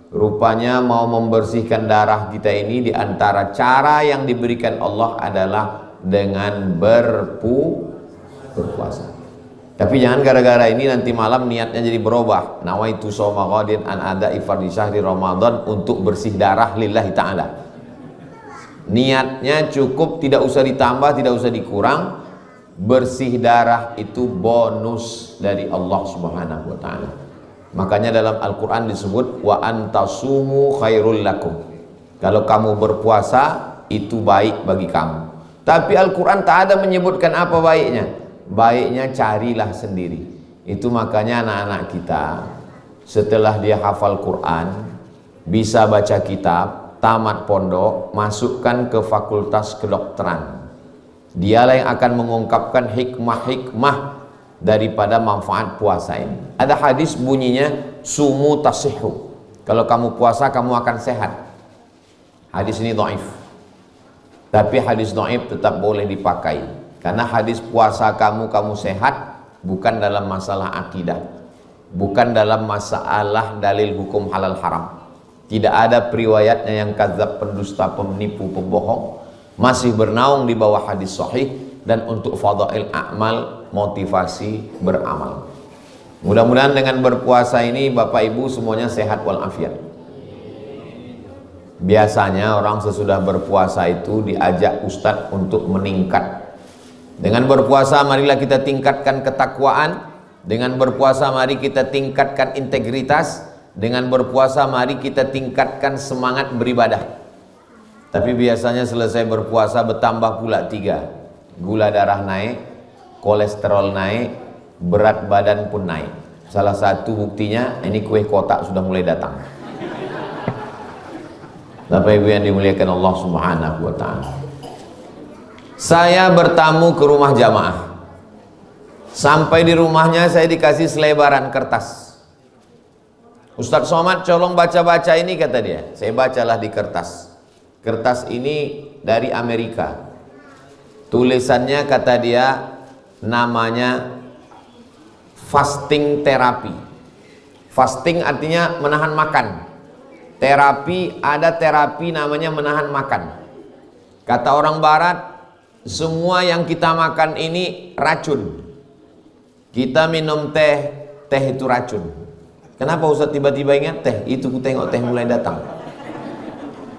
Rupanya mau membersihkan darah kita ini, di antara cara yang diberikan Allah adalah dengan berpuasa. Tapi jangan gara-gara ini nanti malam niatnya jadi berubah. Nawaitu shauma ghadin an ada'i fardhi syahri Ramadan, untuk bersih darah lillahi ta'ala. Niatnya cukup, tidak usah ditambah, tidak usah dikurang. Bersih darah itu bonus dari Allah Subhanahu wa ta'ala. Makanya dalam Al-Quran disebut wa antasumu khairul lakum. Kalau kamu berpuasa itu baik bagi kamu. Tapi Al-Quran tak ada menyebutkan apa baiknya. Baiknya carilah sendiri. Itu makanya anak-anak kita setelah dia hafal Quran, bisa baca kitab, tamat pondok, masukkan ke fakultas kedokteran. Dialah yang akan mengungkapkan hikmah-hikmah daripada manfaat puasa ini. Ada hadis bunyinya sumu tasihhu. Kalau kamu puasa kamu akan sehat. Hadis ini dhaif. Tapi hadis dhaif tetap boleh dipakai. Karena hadis puasa kamu sehat bukan dalam masalah akidah, bukan dalam masalah dalil hukum halal haram. Tidak ada periwayatnya yang kadzab, pendusta, penipu, pembohong. Masih bernaung di bawah hadis sahih. Dan untuk fadail a'mal, motivasi beramal. Mudah-mudahan dengan berpuasa ini Bapak Ibu semuanya sehat walafiat. Biasanya orang sesudah berpuasa itu diajak ustadz untuk meningkat. Dengan berpuasa marilah kita tingkatkan ketakwaan. Dengan berpuasa mari kita tingkatkan integritas. Dengan berpuasa mari kita tingkatkan semangat beribadah. Tapi biasanya selesai berpuasa bertambah pula 3. Gula darah naik, kolesterol naik, berat badan pun naik. Salah satu buktinya ini kue kotak sudah mulai datang. Bapak Ibu yang dimuliakan Allah Subhanahu wa ta'ala. Saya bertamu ke rumah jamaah. Sampai di rumahnya saya dikasih selebaran kertas. Ustadz Somad colong baca-baca ini, kata dia. Saya bacalah di kertas. Kertas ini dari Amerika. Tulisannya kata dia namanya fasting terapi. Fasting artinya menahan makan. Terapi, ada terapi namanya menahan makan. Kata orang barat, semua yang kita makan ini racun. Kita minum teh, teh itu racun. Kenapa Ustaz tiba-tiba ingat teh? Itu ku tengok teh mulai datang.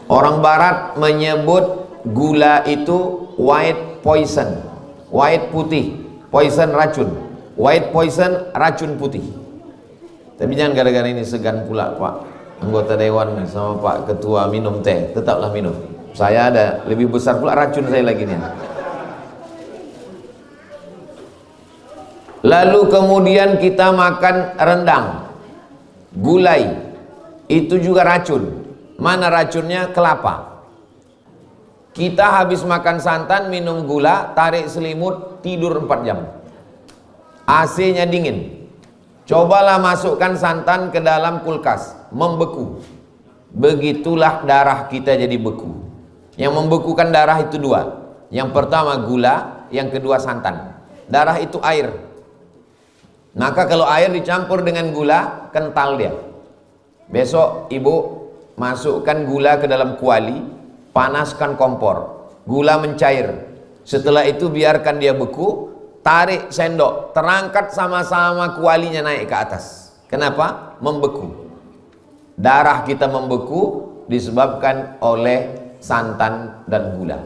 Orang barat menyebut gula itu white poison. White putih, poison racun. White poison racun putih. Tapi jangan gara-gara ini segan pula Pak anggota dewan sama Pak ketua minum teh. Tetaplah minum. Saya ada lebih besar pula racun saya lagi nih. Lalu kemudian kita makan rendang, gulai, itu juga racun. Mana racunnya? Kelapa. Kita habis makan santan, minum gula, tarik selimut, tidur 4 jam. AC-nya dingin. Cobalah masukkan santan ke dalam kulkas, membeku. Begitulah darah kita jadi beku. Yang membekukan darah itu 2. Yang pertama gula, yang kedua santan. Darah itu air. Maka kalau air dicampur dengan gula, kental dia. Besok ibu masukkan gula ke dalam kuali, panaskan kompor, gula mencair. Setelah itu biarkan dia beku, tarik sendok, terangkat sama-sama kualinya naik ke atas. Kenapa? Membeku. Darah kita membeku disebabkan oleh santan dan gula.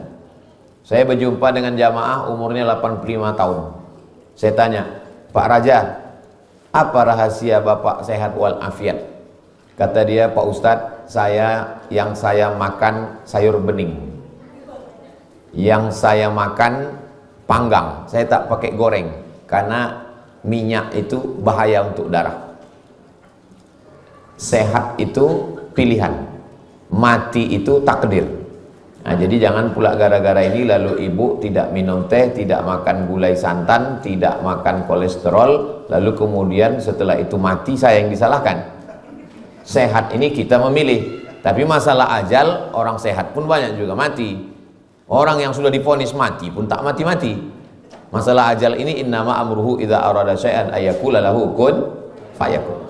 Saya berjumpa dengan jamaah umurnya 85 tahun. Saya tanya, Pak Raja, apa rahasia Bapak sehat walafiat? Kata dia, Pak Ustadz, yang saya makan sayur bening, yang saya makan panggang, saya tak pakai goreng karena minyak itu bahaya untuk darah. Sehat itu pilihan, mati itu takdir. Nah, jadi jangan pula gara-gara ini lalu ibu tidak minum teh, tidak makan gulai santan, tidak makan kolesterol, lalu kemudian setelah itu mati, saya yang disalahkan. Sehat ini kita memilih, tapi masalah ajal, orang sehat pun banyak juga mati. Orang yang sudah divonis mati pun tak mati-mati. Masalah ajal ini innama amruhu idza arada syai'an ayyakula lahu kun fayakun.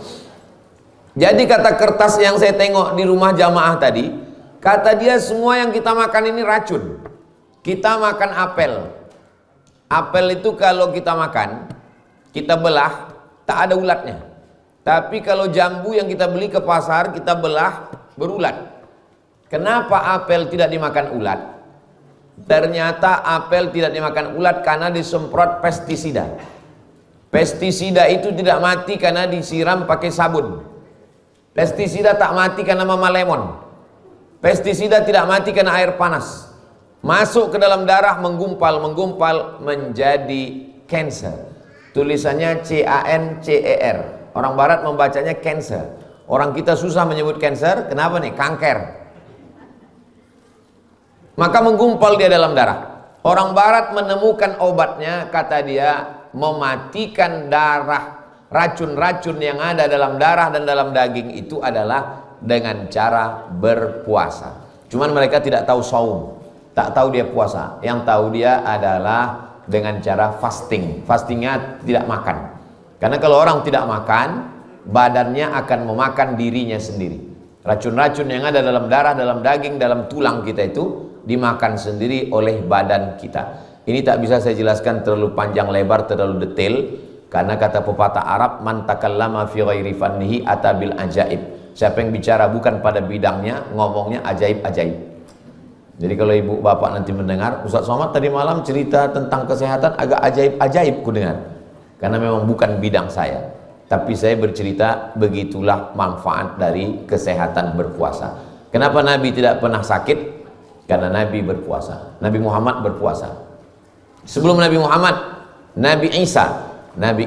Jadi kata kertas yang saya tengok di rumah jamaah tadi, kata dia semua yang kita makan ini racun. Kita makan apel. Apel itu kalau kita makan, kita belah, tak ada ulatnya. Tapi kalau jambu yang kita beli ke pasar, kita belah, berulat. Kenapa apel tidak dimakan ulat? Ternyata apel tidak dimakan ulat karena disemprot pestisida. Pestisida itu tidak mati karena disiram pakai sabun. Pestisida tak mati karena mama lemon. Pestisida tidak mati karena air panas. Masuk ke dalam darah, menggumpal menjadi cancer. Tulisannya C-A-N-C-E-R. Orang barat membacanya cancer. Orang kita susah menyebut cancer. Kenapa nih? Kanker. Maka menggumpal dia dalam darah. Orang barat menemukan obatnya, kata dia, mematikan darah. Racun-racun yang ada dalam darah dan dalam daging itu adalah dengan cara berpuasa. Cuman mereka tidak tahu saum, tak tahu dia puasa. Yang tahu dia adalah dengan cara fasting. Fastingnya tidak makan. Karena kalau orang tidak makan, badannya akan memakan dirinya sendiri. Racun-racun yang ada dalam darah, dalam daging, dalam tulang kita itu dimakan sendiri oleh badan kita. Ini tak bisa saya jelaskan terlalu panjang lebar, terlalu detail. Karena kata pepatah Arab, man takallama fi ghairi fannihi atabil ajaib. Siapa yang bicara bukan pada bidangnya, ngomongnya ajaib-ajaib. Jadi kalau ibu bapak nanti mendengar, Ustaz Somad tadi malam cerita tentang kesehatan agak ajaib-ajaib ku dengar. Karena memang bukan bidang saya. Tapi saya bercerita begitulah manfaat dari kesehatan berpuasa. Kenapa Nabi tidak pernah sakit? Karena Nabi berpuasa. Nabi Muhammad berpuasa. Sebelum Nabi Muhammad, Nabi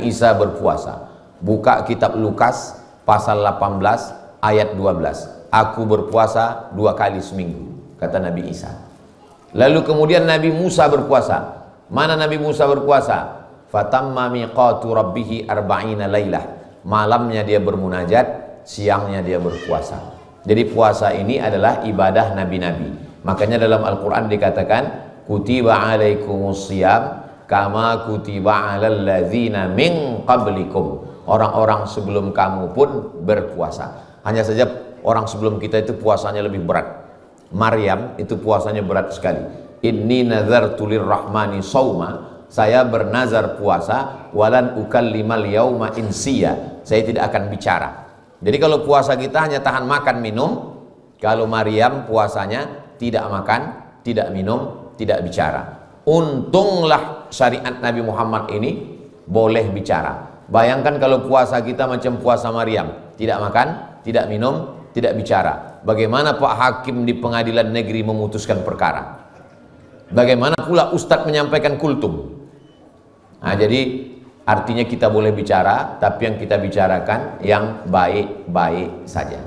Isa berpuasa. Buka kitab Lukas pasal 18 ayat 12. Aku berpuasa 2 kali seminggu, kata Nabi Isa. Lalu kemudian Nabi Musa berpuasa. Mana Nabi Musa berpuasa? Fatamma miqatu rabbih arba'ina lailah. Malamnya dia bermunajat, siangnya dia berpuasa. Jadi puasa ini adalah ibadah nabi-nabi. Makanya dalam Al-Quran dikatakan kutiba alaikumus shiyam kama kutiba alal ladzina min qablikum. Orang-orang sebelum kamu pun berpuasa. Hanya saja orang sebelum kita itu puasanya lebih berat. Maryam itu puasanya berat sekali. Inni nazartu lirrahmani shauma. Saya bernazar puasa walan ukallimal yauma insiya. Saya tidak akan bicara. Jadi kalau puasa kita hanya tahan makan minum. Kalau Maryam puasanya tidak makan, tidak minum, tidak bicara. Untunglah syariat Nabi Muhammad ini boleh bicara. Bayangkan kalau puasa kita macam puasa Maryam, tidak makan, tidak minum, tidak bicara. Bagaimana Pak Hakim di pengadilan negeri memutuskan perkara? Bagaimana pula Ustadz menyampaikan kultum? Nah, jadi artinya kita boleh bicara, tapi yang kita bicarakan yang baik-baik saja.